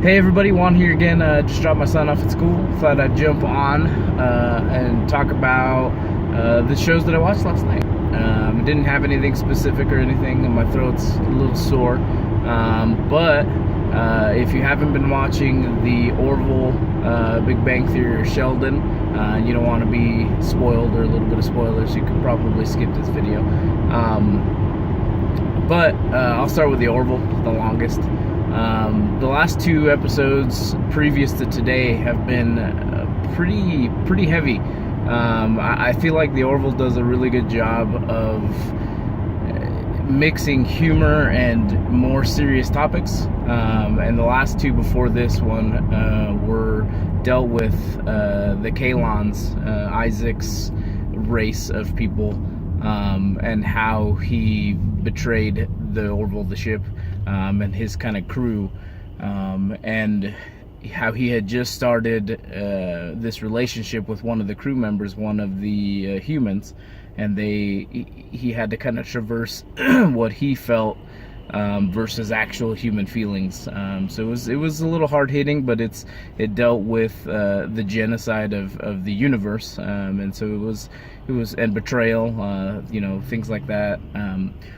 Hey everybody, Juan here again. Just dropped my son off at school. Thought I'd jump on and talk about the shows that I watched last night. I didn't have anything specific or anything, and my throat's a little sore. But if you haven't been watching the Orville, Big Bang Theory, or Sheldon, and you don't want to be spoiled or a little bit of spoilers, you could probably skip this video. But I'll start with the Orville, the longest. The last two episodes previous to today have been pretty heavy. I feel like the Orville does a really good job of mixing humor and more serious topics. And the last two before this one were dealt with the Kalons, Isaac's race of people, and how he betrayed the Orville, the ship, and his kind of crew, and how he had just started this relationship with one of the crew members, one of the humans, and he had to kind of traverse what he felt versus actual human feelings. So it was a little hard hitting, but it dealt with the genocide of the universe, and so it was and betrayal, things like that.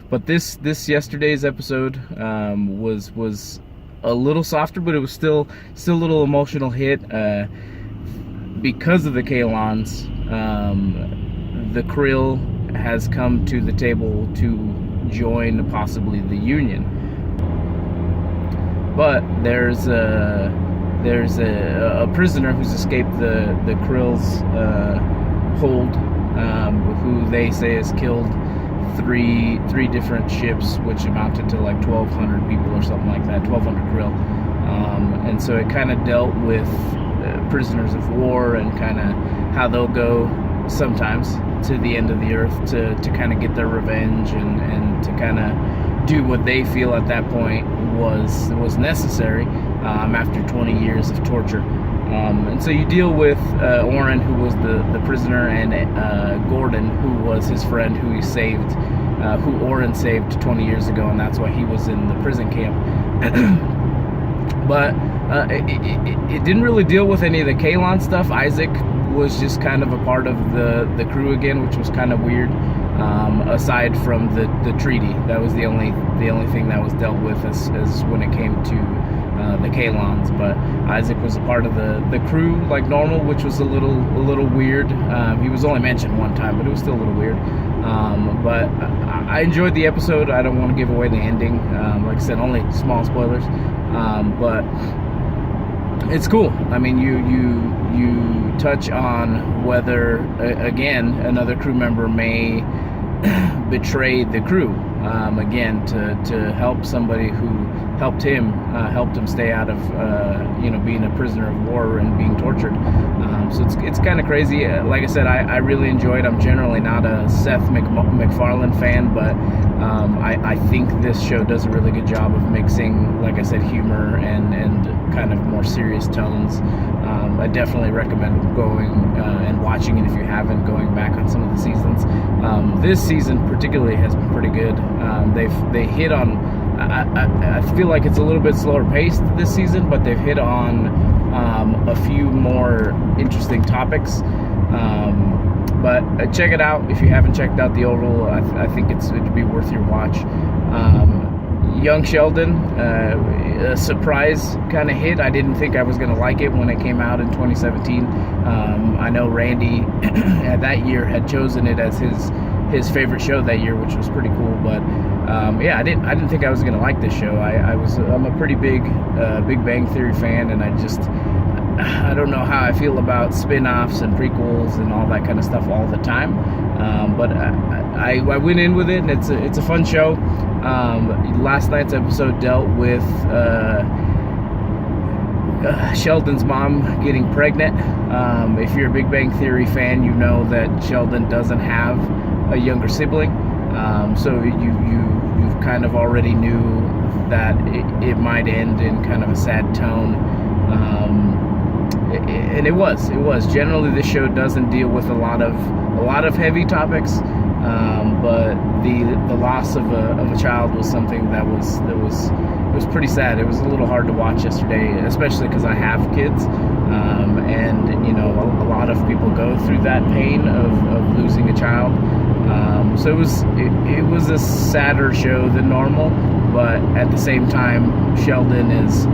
But this yesterday's episode was a little softer, but it was still a little emotional hit because of the Kalons. The Krill has come to the table to join possibly the Union, but there's a prisoner who's escaped the Krill's hold, who they say has killed three different ships, which amounted to like 1,200 people or something like that, 1,200 Krill. And so it kind of dealt with prisoners of war and kind of how they'll go sometimes to the end of the earth to kind of get their revenge and to kind of do what they feel at that point was necessary after 20 years of torture. And so you deal with Oren, who was the prisoner, and Gordon, who was his friend who he saved, who Oren saved 20 years ago, and that's why he was in the prison camp. But it didn't really deal with any of the Kalon stuff. Isaac was just kind of a part of the crew again, which was kind of weird. Aside from the treaty, that was the only thing that was dealt with as when it came to the Kalons. But Isaac was a part of the crew like normal, which was a little weird. He was only mentioned one time, but it was still a little weird. But I enjoyed the episode. I don't want to give away the ending. Like I said, only small spoilers. But it's cool. I mean, you touch on whether again another crew member may betray the crew again to help somebody who helped him stay out of being a prisoner of war and being tortured. So it's kind of crazy. Like I said, I really enjoyed. I'm generally not a Seth MacFarlane fan, but I think this show does a really good job of mixing, like I said, humor and kind of more serious tones. I definitely recommend going and watching it if you haven't, going back on some of the seasons. This season particularly has been pretty good. They hit on, I feel like it's a little bit slower paced this season, but they've hit on a few more interesting topics. But check it out if you haven't checked out the Orville. I think it'd be worth your watch. Young Sheldon, a surprise kind of hit. I didn't think I was going to like it when it came out in 2017. I know Randy that year had chosen it as his favorite show that year, which was pretty cool. But yeah, I didn't think I was going to like this show. I'm a pretty big Big Bang Theory fan, and I don't know how I feel about spin-offs and prequels and all that kind of stuff all the time. But I went in with it, and it's a fun show. Last night's episode dealt with Sheldon's mom getting pregnant. If you're a Big Bang Theory fan, you know that Sheldon doesn't have a younger sibling. So you kind of already knew that it might end in kind of a sad tone. And it was generally, this show doesn't deal with a lot of heavy topics. But the loss of a child was something that was pretty sad. It was a little hard to watch yesterday, especially because I have kids, and you know, a lot of people go through that pain of losing a child. So it was a sadder show than normal, but at the same time, Sheldon is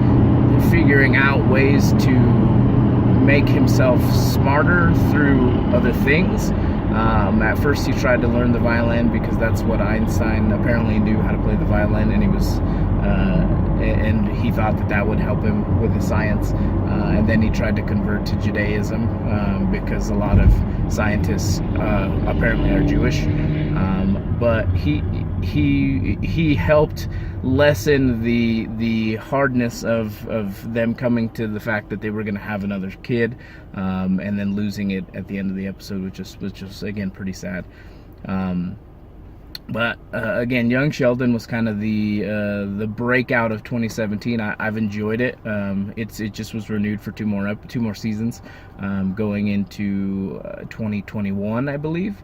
figuring out ways to make himself smarter through other things. At first he tried to learn the violin because that's what Einstein apparently knew how to play the violin, and he thought that would help him with his science. And then he tried to convert to Judaism because a lot of scientists apparently are Jewish. But he helped lessen the hardness of them coming to the fact that they were going to have another kid, and then losing it at the end of the episode, which was again pretty sad. But again, Young Sheldon was kind of the breakout of 2017. I've enjoyed it. It just was renewed for two more seasons, going into 2021, I believe.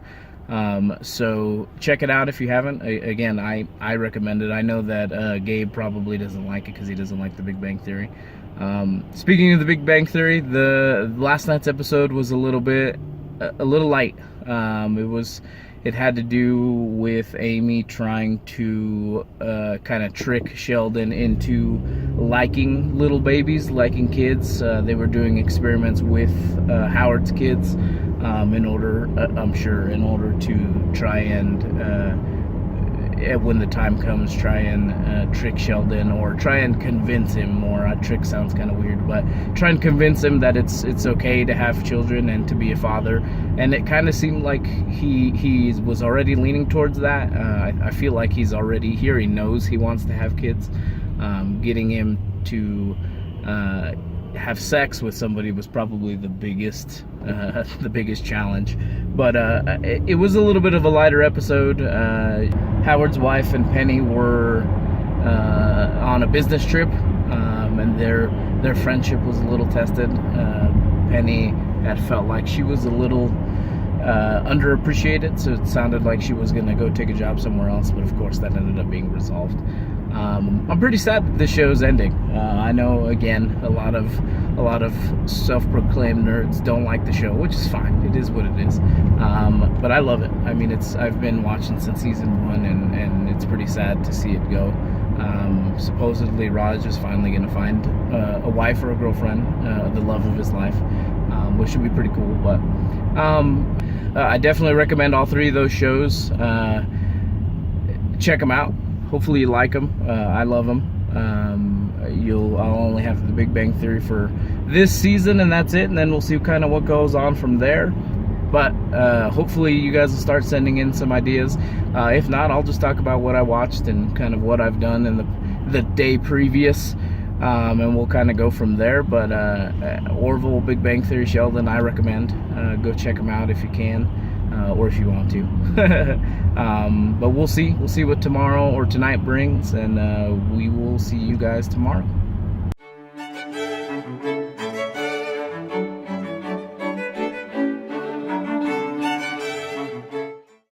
So check it out if you haven't. Again, I recommend it. I know that Gabe probably doesn't like it because he doesn't like The Big Bang Theory. Speaking of The Big Bang Theory, the last night's episode was a little light. It had to do with Amy trying to kind of trick Sheldon into liking little babies, liking kids. They were doing experiments with Howard's kids in order to try and, when the time comes, try and trick Sheldon, or try and convince him more. Trick sounds kind of weird, but try and convince him that it's okay to have children and to be a father. And it kind of seemed like he was already leaning towards that. I feel like he's already here. He knows he wants to have kids. Getting him to have sex with somebody was probably the biggest challenge. But it was a little bit of a lighter episode. Howard's wife and Penny were on a business trip, and their friendship was a little tested. Penny had felt like she was a little underappreciated, so it sounded like she was going to go take a job somewhere else, but of course that ended up being resolved. I'm pretty sad that this show's ending. I know, again, a lot of self-proclaimed nerds don't like the show, which is fine. It is what it is. But I love it. I mean, I've been watching since season 1, and it's pretty sad to see it go. Supposedly Raj is finally going to find a wife or a girlfriend, the love of his life, which should be pretty cool. But I definitely recommend all 3 of those shows. Check them out. Hopefully you like them. I love them. I'll only have The Big Bang Theory for this season, and that's it. And then we'll see kind of what goes on from there. But hopefully you guys will start sending in some ideas. If not, I'll just talk about what I watched and kind of what I've done in the day previous, and we'll kind of go from there. But Orville, Big Bang Theory, Sheldon, I recommend. Go check them out if you can, or if you want to. But we'll see what tomorrow or tonight brings, and we will see you guys tomorrow.